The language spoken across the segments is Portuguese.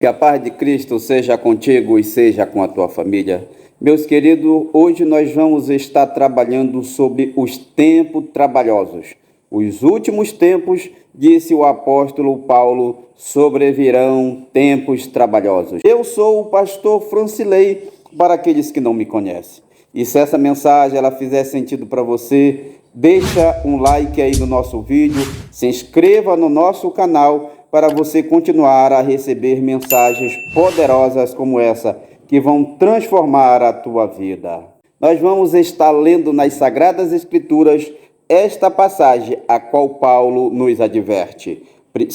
Que a paz de Cristo seja contigo e seja com a tua família. Meus queridos, hoje nós vamos estar trabalhando sobre os tempos trabalhosos. Os últimos tempos, disse o apóstolo Paulo, sobrevirão tempos trabalhosos. Eu sou o pastor Francilei, para aqueles que não me conhecem. E se essa mensagem ela fizer sentido para você, deixa um like aí no nosso vídeo, se inscreva no nosso canal para você continuar a receber mensagens poderosas como essa, que vão transformar a tua vida. Nós vamos estar lendo nas Sagradas Escrituras esta passagem, a qual Paulo nos adverte. 2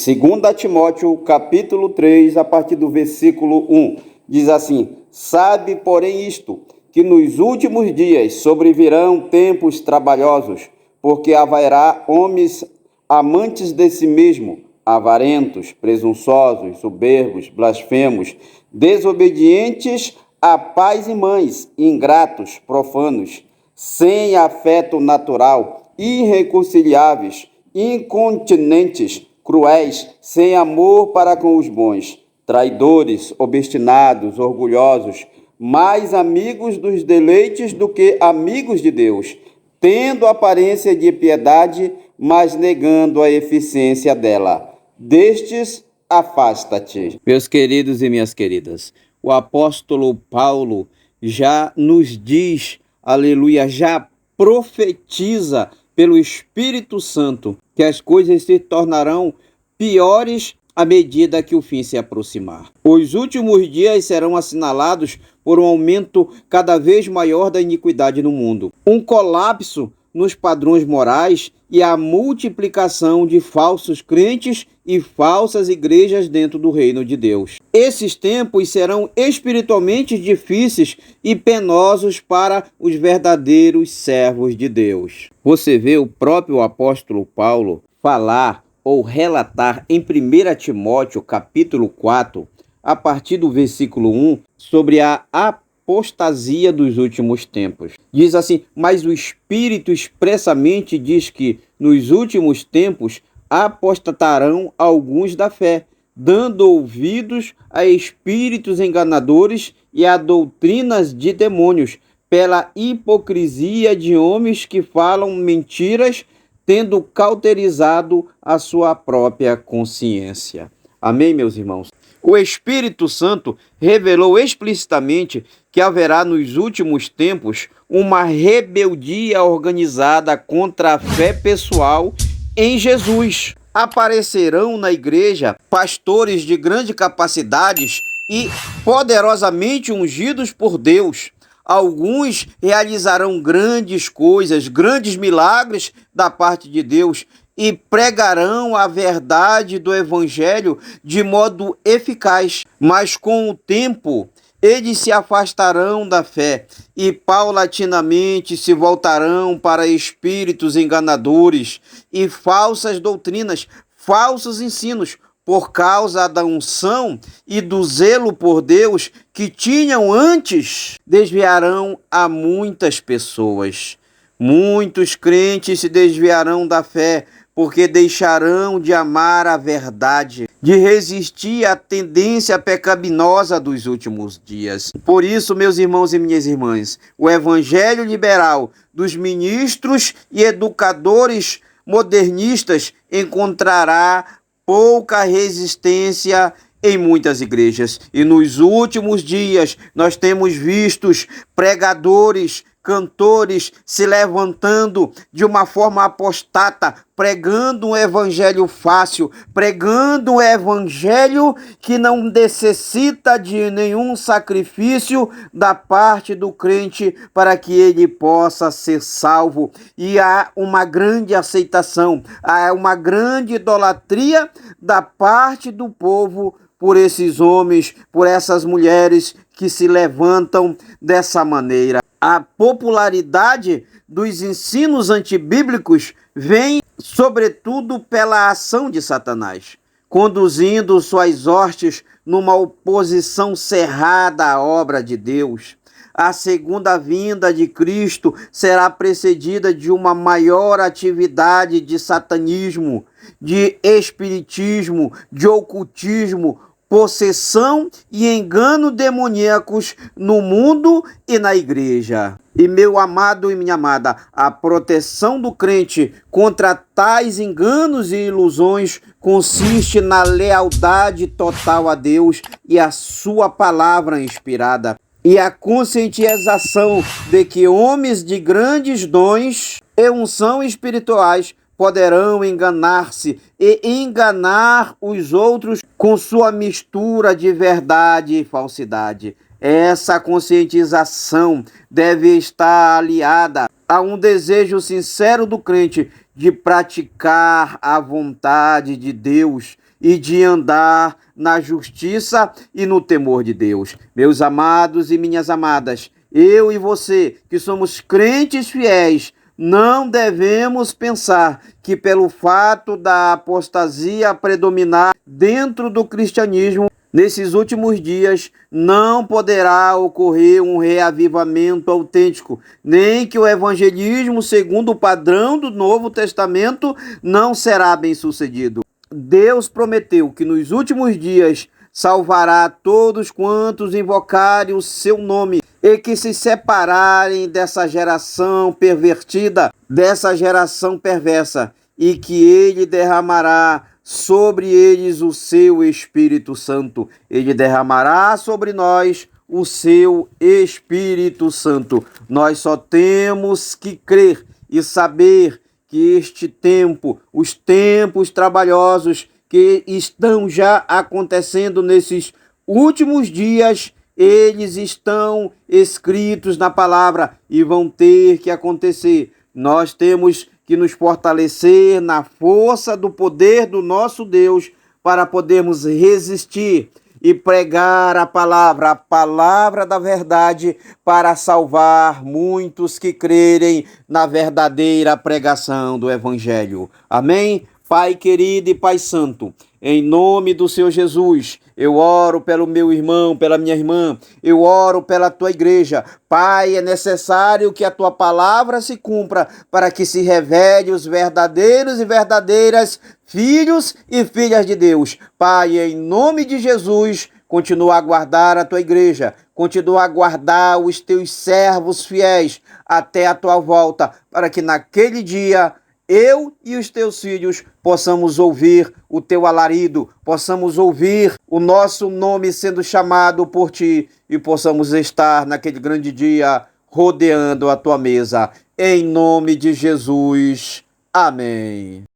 Timóteo, capítulo 3, a partir do versículo 1, diz assim: Sabe, porém, isto, que nos últimos dias sobrevirão tempos trabalhosos, porque haverá homens amantes de si mesmo, avarentos, presunçosos, soberbos, blasfemos, desobedientes a pais e mães, ingratos, profanos, sem afeto natural, irreconciliáveis, incontinentes, cruéis, sem amor para com os bons, traidores, obstinados, orgulhosos, mais amigos dos deleites do que amigos de Deus, tendo aparência de piedade, mas negando a eficiência dela. Destes, afasta-te. Meus queridos e minhas queridas, o apóstolo Paulo já nos diz, aleluia, já profetiza pelo Espírito Santo que as coisas se tornarão piores à medida que o fim se aproximar. Os últimos dias serão assinalados por um aumento cada vez maior da iniquidade no mundo, um colapso nos padrões morais e a multiplicação de falsos crentes e falsas igrejas dentro do reino de Deus. Esses tempos serão espiritualmente difíceis e penosos para os verdadeiros servos de Deus. Você vê o próprio apóstolo Paulo falar ou relatar em 1 Timóteo, capítulo 4, a partir do versículo 1, sobre a apostasia dos últimos tempos. Diz assim: mas o Espírito expressamente diz que nos últimos tempos apostatarão alguns da fé, dando ouvidos a espíritos enganadores e a doutrinas de demônios, pela hipocrisia de homens que falam mentiras, tendo cauterizado a sua própria consciência. Amém, meus irmãos? O Espírito Santo revelou explicitamente que haverá nos últimos tempos uma rebeldia organizada contra a fé pessoal em Jesus. Aparecerão na igreja pastores de grandes capacidades e poderosamente ungidos por Deus. Alguns realizarão grandes coisas, grandes milagres da parte de Deus e pregarão a verdade do Evangelho de modo eficaz. Mas com o tempo, eles se afastarão da fé e paulatinamente se voltarão para espíritos enganadores e falsas doutrinas, falsos ensinos, por causa da unção e do zelo por Deus que tinham antes, desviarão a muitas pessoas. Muitos crentes se desviarão da fé, porque deixarão de amar a verdade, de resistir à tendência pecaminosa dos últimos dias. Por isso, meus irmãos e minhas irmãs, o evangelho liberal dos ministros e educadores modernistas encontrará pouca resistência em muitas igrejas. E nos últimos dias nós temos visto pregadores, cantores se levantando de uma forma apostata, pregando um evangelho fácil, pregando um evangelho que não necessita de nenhum sacrifício da parte do crente para que ele possa ser salvo. E há uma grande aceitação, há uma grande idolatria da parte do povo por esses homens, por essas mulheres que se levantam dessa maneira. A popularidade dos ensinos antibíblicos vem, sobretudo, pela ação de Satanás, conduzindo suas hostes numa oposição cerrada à obra de Deus. A segunda vinda de Cristo será precedida de uma maior atividade de satanismo, de espiritismo, de ocultismo, possessão e engano demoníacos no mundo e na igreja. E meu amado e minha amada, a proteção do crente contra tais enganos e ilusões consiste na lealdade total a Deus e a sua palavra inspirada, e a conscientização de que homens de grandes dons e unção espirituais poderão enganar-se e enganar os outros com sua mistura de verdade e falsidade. Essa conscientização deve estar aliada a um desejo sincero do crente de praticar a vontade de Deus e de andar na justiça e no temor de Deus. Meus amados e minhas amadas, eu e você, que somos crentes fiéis, não devemos pensar que pelo fato da apostasia predominar dentro do cristianismo, nesses últimos dias não poderá ocorrer um reavivamento autêntico, nem que o evangelismo segundo o padrão do Novo Testamento não será bem sucedido. Deus prometeu que nos últimos dias salvará todos quantos invocarem o seu nome e que se separarem dessa geração pervertida, dessa geração perversa, e que ele derramará sobre eles o seu Espírito Santo. Ele derramará sobre nós o seu Espírito Santo. Nós só temos que crer e saber que este tempo, os tempos trabalhosos que estão já acontecendo nesses últimos dias, eles estão escritos na palavra e vão ter que acontecer. Nós temos que nos fortalecer na força do poder do nosso Deus para podermos resistir e pregar a palavra da verdade, para salvar muitos que crerem na verdadeira pregação do Evangelho. Amém? Pai querido e Pai santo, em nome do Senhor Jesus, eu oro pelo meu irmão, pela minha irmã, eu oro pela tua igreja. Pai, é necessário que a tua palavra se cumpra para que se revele os verdadeiros e verdadeiras filhos e filhas de Deus. Pai, em nome de Jesus, continua a guardar a tua igreja, continua a guardar os teus servos fiéis até a tua volta, para que naquele dia eu e os teus filhos possamos ouvir o teu alarido, possamos ouvir o nosso nome sendo chamado por ti e possamos estar naquele grande dia rodeando a tua mesa. Em nome de Jesus. Amém.